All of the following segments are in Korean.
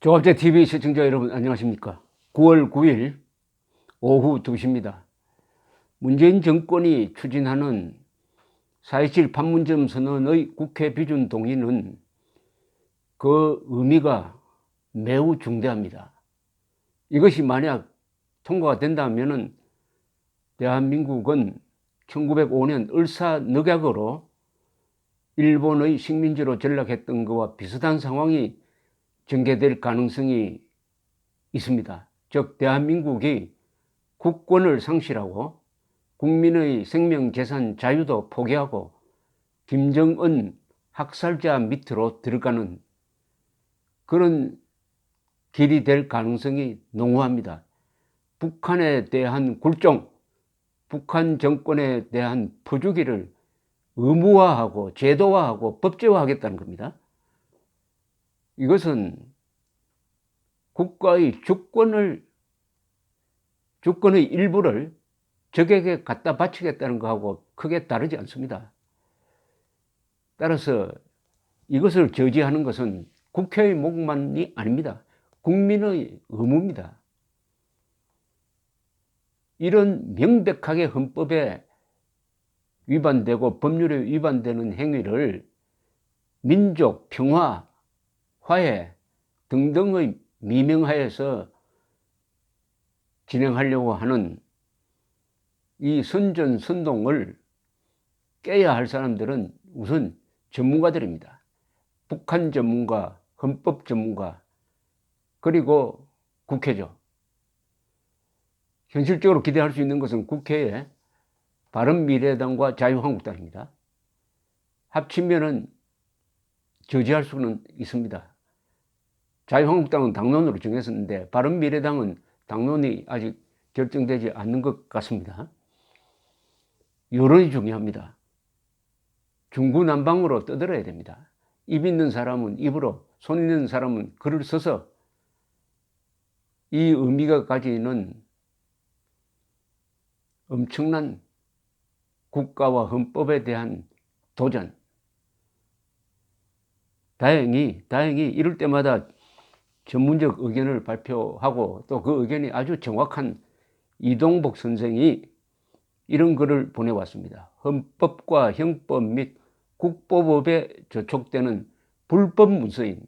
조합제TV 시청자 여러분 안녕하십니까. 9월 9일 오후 2시입니다. 문재인 정권이 추진하는 4.27 판문점 선언의 국회 비준 동의는 그 의미가 매우 중대합니다. 이것이 만약 통과가 된다면 대한민국은 1905년 을사늑약으로 일본의 식민지로 전락했던 것과 비슷한 상황이 전개될 가능성이 있습니다. 즉 대한민국이 국권을 상실하고 국민의 생명, 재산, 자유도 포기하고 김정은 학살자 밑으로 들어가는 그런 길이 될 가능성이 농후합니다. 북한에 대한 굴종, 북한 정권에 대한 퍼주기를 의무화하고 제도화하고 법제화하겠다는 겁니다. 이것은 국가의 주권의 일부를 적에게 갖다 바치겠다는 것하고 크게 다르지 않습니다. 따라서 이것을 저지하는 것은 국회의 몫만이 아닙니다. 국민의 의무입니다. 이런 명백하게 헌법에 위반되고 법률에 위반되는 행위를 민족, 평화, 화해 등등의 미명하에서 진행하려고 하는 이 선전선동을 깨야 할 사람들은 우선 전문가들입니다. 북한 전문가, 헌법 전문가, 그리고 국회죠. 현실적으로 기대할 수 있는 것은 국회에 바른미래당과 자유한국당입니다. 합치면은 저지할 수는 있습니다. 자유한국당은 당론으로 정했었는데 바른미래당은 당론이 아직 결정되지 않는 것 같습니다. 여론이 중요합니다. 중구난방으로 떠들어야 됩니다. 입 있는 사람은 입으로, 손 있는 사람은 글을 써서 이 의미가 가지는 엄청난 국가와 헌법에 대한 도전. 다행히 이럴 때마다 전문적 의견을 발표하고 또 그 의견이 아주 정확한 이동복 선생이 이런 글을 보내왔습니다. 헌법과 형법 및 국보법에 저촉되는 불법 문서인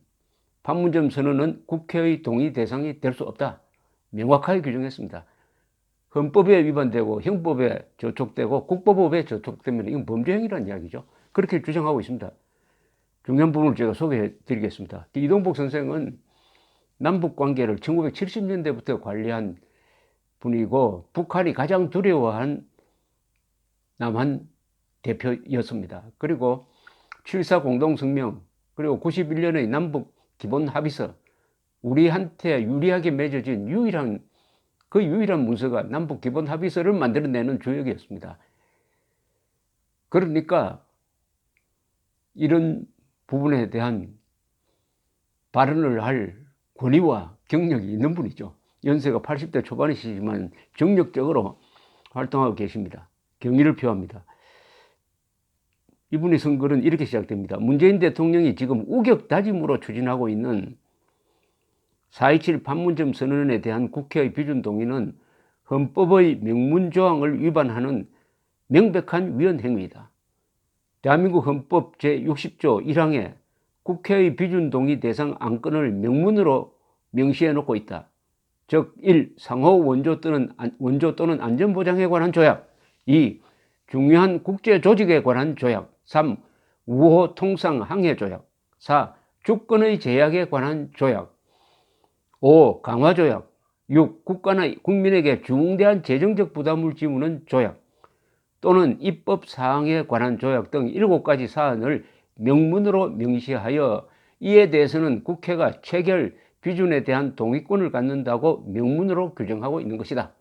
판문점 선언은 국회의 동의 대상이 될 수 없다. 명확하게 규정했습니다. 헌법에 위반되고 형법에 저촉되고 국보법에 저촉되면 이건 범죄행위라는 이야기죠. 그렇게 주장하고 있습니다. 중요한 부분을 제가 소개해 드리겠습니다. 이동복 선생은 남북관계를 1970년대부터 관리한 분이고 북한이 가장 두려워한 남한 대표였습니다. 그리고 7.4 공동성명, 그리고 91년의 남북 기본합의서, 우리한테 유리하게 맺어진 유일한 문서가 남북 기본합의서를 만들어내는 조약이었습니다. 그러니까 이런 부분에 대한 발언을 할 권위와 경력이 있는 분이죠. 연세가 80대 초반이시지만 정력적으로 활동하고 계십니다. 경의를 표합니다. 이분이 쓴 글은 이렇게 시작됩니다. 문재인 대통령이 지금 우격다짐으로 추진하고 있는 4.27 판문점 선언에 대한 국회의 비준 동의는 헌법의 명문조항을 위반하는 명백한 위헌 행위이다. 대한민국 헌법 제60조 1항에 국회의 비준 동의 대상 안건을 명문으로 명시해 놓고 있다. 즉 1. 상호 원조 또는 안전보장에 관한 조약, 2. 중요한 국제조직에 관한 조약, 3. 우호 통상 항해 조약, 4. 주권의 제약에 관한 조약, 5. 강화조약, 6. 국가나 국민에게 중대한 재정적 부담을 지우는 조약 또는 입법 사항에 관한 조약 등 7가지 사안을 명문으로 명시하여 이에 대해서는 국회가 체결 비준에 대한 동의권을 갖는다고 명문으로 규정하고 있는 것이다.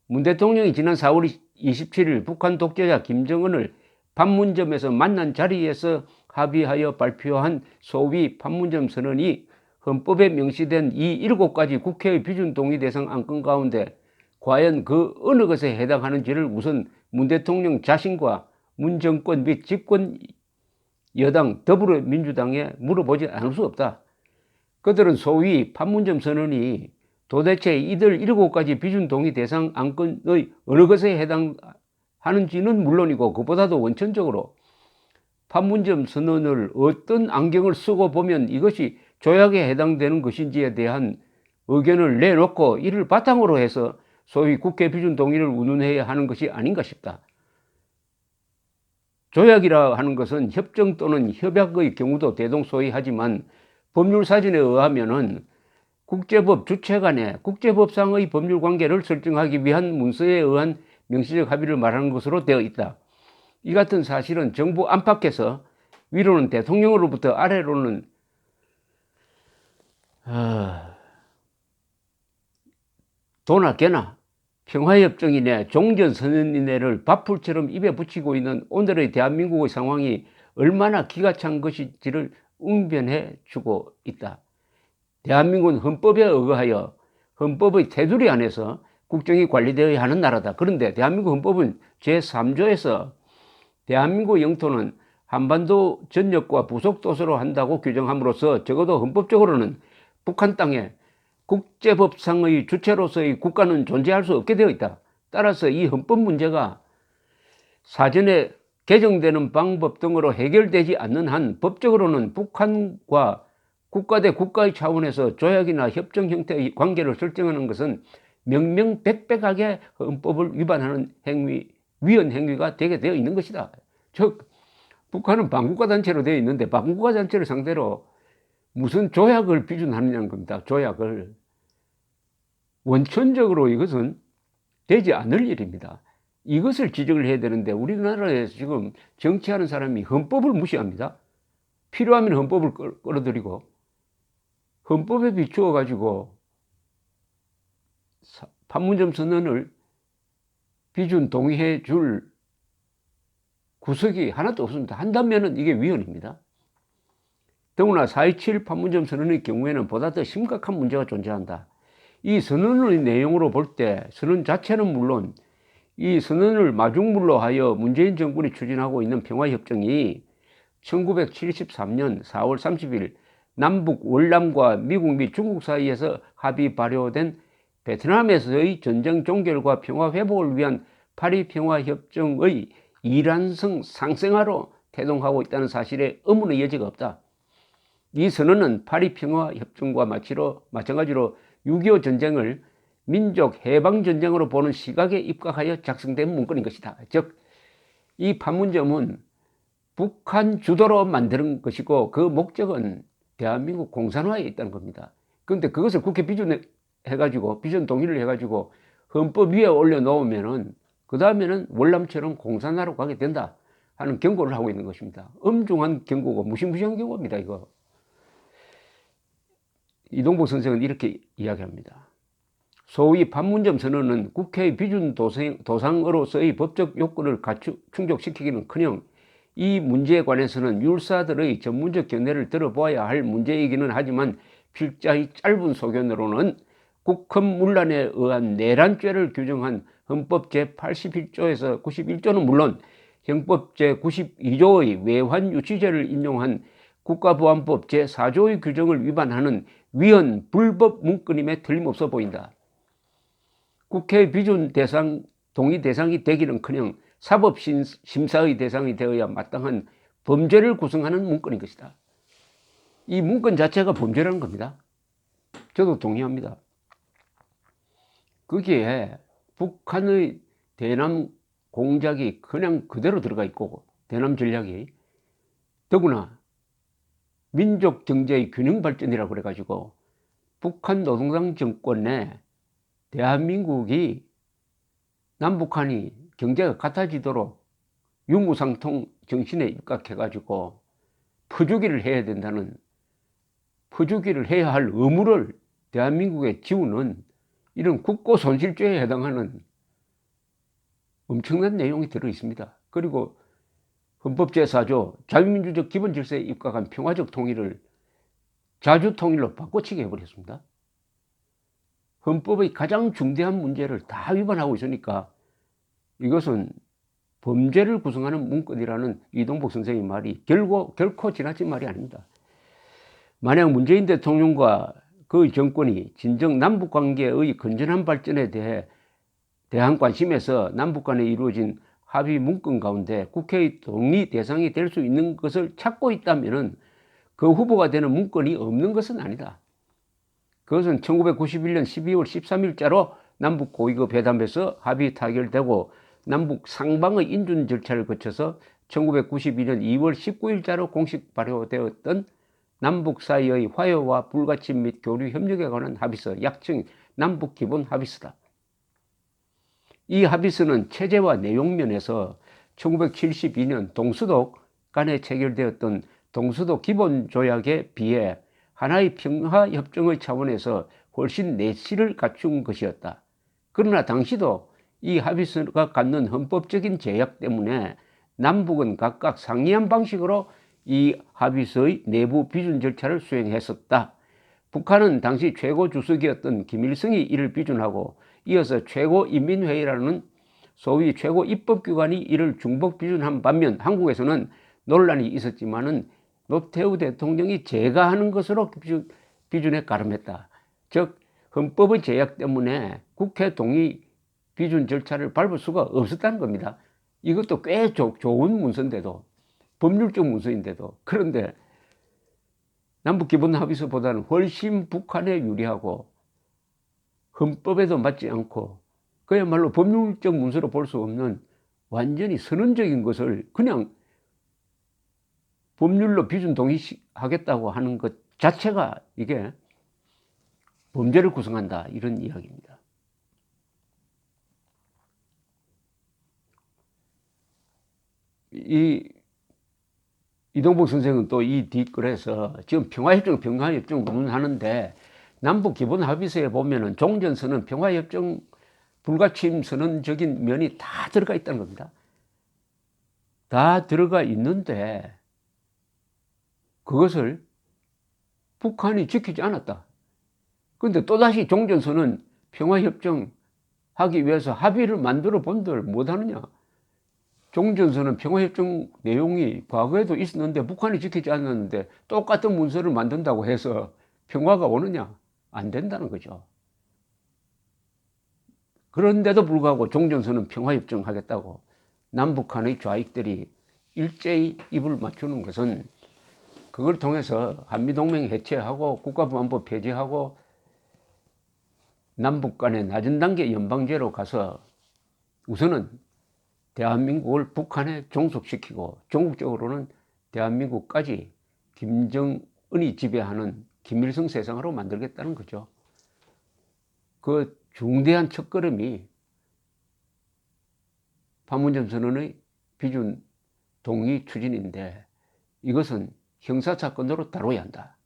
문 대통령이 지난 4월 27일 북한 독재자 김정은을 판문점에서 만난 자리에서 합의하여 발표한 소위 판문점 선언이 헌법에 명시된 이 7가지 국회의 비준 동의 대상 안건 가운데 과연 그 어느 것에 해당하는지를 우선 문 대통령 자신과 문 정권 및 집권 여당 더불어민주당에 물어보지 않을 수 없다. 그들은 소위 판문점 선언이 도대체 이들 7가지 비준 동의 대상 안건의 어느 것에 해당하는지는 물론이고 그보다도 원천적으로 판문점 선언을 어떤 안경을 쓰고 보면 이것이 조약에 해당되는 것인지에 대한 의견을 내놓고 이를 바탕으로 해서 소위 국회 비준 동의를 운운해야 하는 것이 아닌가 싶다. 조약이라 하는 것은 협정 또는 협약의 경우도 대동소이하지만 법률사전에 의하면은 국제법 주체 간의 국제법상의 법률 관계를 설정하기 위한 문서에 의한 명시적 합의를 말하는 것으로 되어 있다. 이 같은 사실은 정부 안팎에서 위로는 대통령으로부터 아래로는 도나 개나 평화협정이네 종전선언이네를 밥풀처럼 입에 붙이고 있는 오늘의 대한민국의 상황이 얼마나 기가 찬 것인지를 웅변해 주고 있다. 대한민국은 헌법에 의거하여 헌법의 테두리 안에서 국정이 관리되어야 하는 나라다. 그런데 대한민국 헌법은 제3조에서 대한민국 영토는 한반도 전역과 부속도서로 한다고 규정함으로써 적어도 헌법적으로는 북한 땅에 국제법상의 주체로서의 국가는 존재할 수 없게 되어 있다. 따라서 이 헌법 문제가 사전에 개정되는 방법 등으로 해결되지 않는 한 법적으로는 북한과 국가 대 국가의 차원에서 조약이나 협정 형태의 관계를 설정하는 것은 명명백백하게 헌법을 위반하는 위헌 행위가 되게 되어 있는 것이다. 즉 북한은 반국가 단체로 되어 있는데 반국가 단체를 상대로 무슨 조약을 비준하느냐는 겁니다. 조약을. 원천적으로 이것은 되지 않을 일입니다. 이것을 지적을 해야 되는데 우리나라에서 지금 정치하는 사람이 헌법을 무시합니다. 필요하면 헌법을 끌어들이고 헌법에 비추어 가지고 판문점 선언을 비준 동의해 줄 구석이 하나도 없습니다. 한다면은 이게 위헌입니다. 더구나 4.27 판문점 선언의 경우에는 보다 더 심각한 문제가 존재한다. 이 선언의 내용으로 볼 때 선언 자체는 물론 이 선언을 마중물로 하여 문재인 정권이 추진하고 있는 평화협정이 1973년 4월 30일 남북 월남과 미국 및 중국 사이에서 합의 발효된 베트남에서의 전쟁 종결과 평화 회복을 위한 파리 평화협정의 이란성 상생화로 태동하고 있다는 사실에 의문의 여지가 없다. 이 선언은 파리 평화협정과 마찬가지로 6.25 전쟁을 민족 해방전쟁으로 보는 시각에 입각하여 작성된 문건인 것이다. 즉, 이 판문점은 북한 주도로 만드는 것이고 그 목적은 대한민국 공산화에 있다는 겁니다. 그런데 그것을 국회 비준해가지고 비준 동의를 해가지고 헌법 위에 올려놓으면은 그 다음에는 월남처럼 공산화로 가게 된다 하는 경고를 하고 있는 것입니다. 엄중한 경고고 무시무시한 경고입니다. 이거. 이동복 선생은 이렇게 이야기합니다. 소위 판문점 선언은 국회의 비준 도상으로서의 법적 요건을 충족시키기는커녕 이 문제에 관해서는 율사들의 전문적 견해를 들어보아야 할 문제이기는 하지만 필자의 짧은 소견으로는 국헌문란에 의한 내란죄를 규정한 헌법 제81조에서 91조는 물론 형법 제92조의 외환유치죄를 인용한 국가보안법 제4조의 규정을 위반하는 위헌 불법 문건임에 틀림없어 보인다. 국회 비준 동의 대상이 되기는커녕 사법심사의 대상이 되어야 마땅한 범죄를 구성하는 문건인 것이다. 이 문건 자체가 범죄라는 겁니다. 저도 동의합니다. 거기에 북한의 대남 공작이 그냥 그대로 들어가 있고 대남 전략이 더구나 민족 경제의 균형 발전이라고 그래가지고 북한 노동당 정권 내 대한민국이 남북한이 경제가 같아지도록 유무상통 정신에 입각해가지고 퍼주기를 해야 된다는 퍼주기를 해야 할 의무를 대한민국에 지우는 이런 국고손실죄에 해당하는 엄청난 내용이 들어 있습니다. 그리고 헌법 제4조 자유민주적 기본질서에 입각한 평화적 통일을 자주통일로 바꿔치기 해버렸습니다. 헌법의 가장 중대한 문제를 다 위반하고 있으니까 이것은 범죄를 구성하는 문건이라는 이동복 선생의 말이 결코 지나친 말이 아닙니다. 만약 문재인 대통령과 그 정권이 진정 남북 관계의 건전한 발전에 대한 관심에서 남북 간에 이루어진 합의 문건 가운데 국회의 동의 대상이 될 수 있는 것을 찾고 있다면 그 후보가 되는 문건이 없는 것은 아니다. 그것은 1991년 12월 13일자로 남북 고위급 회담에서 합의 타결되고 남북 상방의 인준 절차를 거쳐서 1992년 2월 19일자로 공식 발효되었던 남북 사이의 화해와 불가침 및 교류 협력에 관한 합의서, 약칭 남북 기본 합의서다. 이 합의서는 체제와 내용 면에서 1972년 동수독 간에 체결되었던 동수독 기본조약에 비해 하나의 평화협정의 차원에서 훨씬 내실을 갖춘 것이었다. 그러나 당시도 이 합의서가 갖는 헌법적인 제약 때문에 남북은 각각 상이한 방식으로 이 합의서의 내부 비준 절차를 수행했었다. 북한은 당시 최고 주석이었던 김일성이 이를 비준하고 이어서 최고인민회의라는 소위 최고 입법기관이 이를 중복 비준한 반면 한국에서는 논란이 있었지만은 노태우 대통령이 제가하는 것으로 비준에 가름했다. 즉 헌법의 제약 때문에 국회 동의 비준 절차를 밟을 수가 없었다는 겁니다. 이것도 꽤 좋은 문서인데도, 법률적 문서인데도. 그런데 남북기본합의서보다는 훨씬 북한에 유리하고 헌법에도 맞지 않고 그야말로 법률적 문서로 볼 수 없는 완전히 선언적인 것을 그냥 법률로 비준 동의하겠다고 하는 것 자체가 이게 범죄를 구성한다, 이런 이야기입니다. 이동복 선생은 또 이 뒷글에서 지금 평화협정 논하는데 남북 기본 합의서에 보면은 종전선언, 평화협정, 불가침 선언적인 면이 다 들어가 있다는 겁니다. 다 들어가 있는데 그것을 북한이 지키지 않았다. 그런데 또다시 종전선언, 평화협정 하기 위해서 합의를 만들어 본들 못하느냐. 종전선언, 평화협정 내용이 과거에도 있었는데 북한이 지키지 않았는데 똑같은 문서를 만든다고 해서 평화가 오느냐? 안 된다는 거죠. 그런데도 불구하고 종전선언, 평화협정 하겠다고 남북한의 좌익들이 일제히 입을 맞추는 것은 그걸 통해서 한미동맹 해체하고 국가보안법 폐지하고 남북 간의 낮은 단계 연방제로 가서 우선은 대한민국을 북한에 종속시키고 전국적으로는 대한민국까지 김정은이 지배하는 김일성 세상으로 만들겠다는 거죠. 그 중대한 첫걸음이 판문점 선언의 비준 동의 추진인데 이것은 형사사건으로 다뤄야 한다.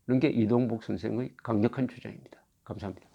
이런 게 이동복 선생의 강력한 주장입니다. 감사합니다.